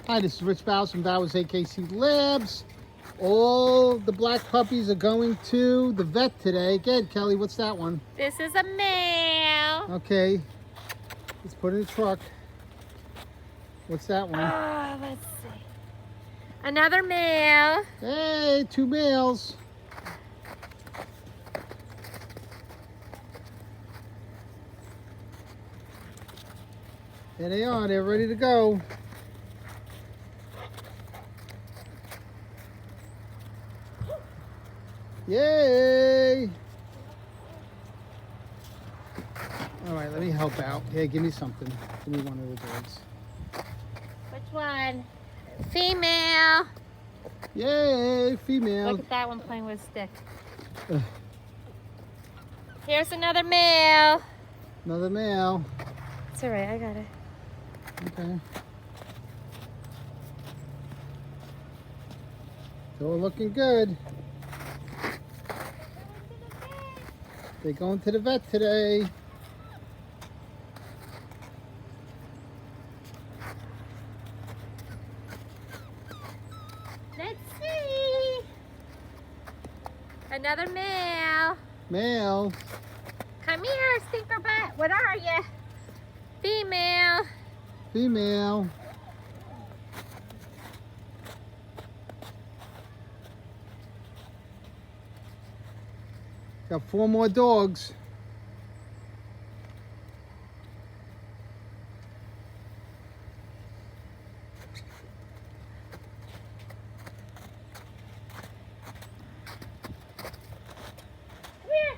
Hi, this is Rich Bowers from Bowers AKC Labs. All the black puppies are going to the vet today. Good, Kelly, what's that one? This is a male. Okay, let's put it in the truck. What's that one? Let's see. Another male. Hey, 2 males. There they are, they're ready to go. Yay! All right, let me help out. Here, give me something. Give me one of the dogs. Which one? Female. Yay, female. Look at that one playing with a stick. Ugh. Here's another male. Another male. It's all right, I got it. Okay. It's all looking good. They're going to the vet today. Let's see. Another male. Male. Come here, stinker butt. What are you? Female. Female. Got 4 more dogs. Come here.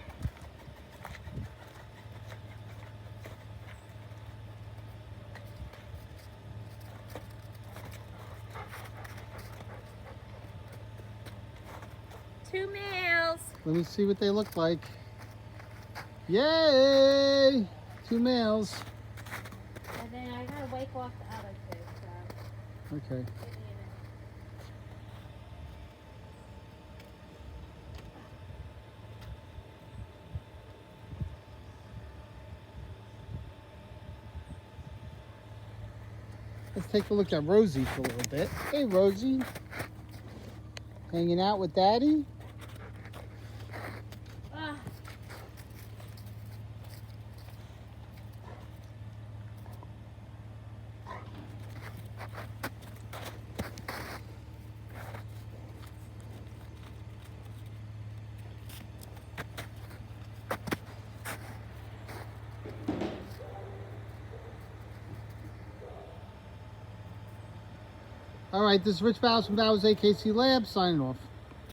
Two males. Let me see what they look like. Yay! 2 males. And then I gotta wake off the other two, so. Okay. Let's take a look at Rosie for a little bit. Hey, Rosie. Hanging out with Daddy? All right, this is Rich Bowers from Bowers AKC Labs signing off.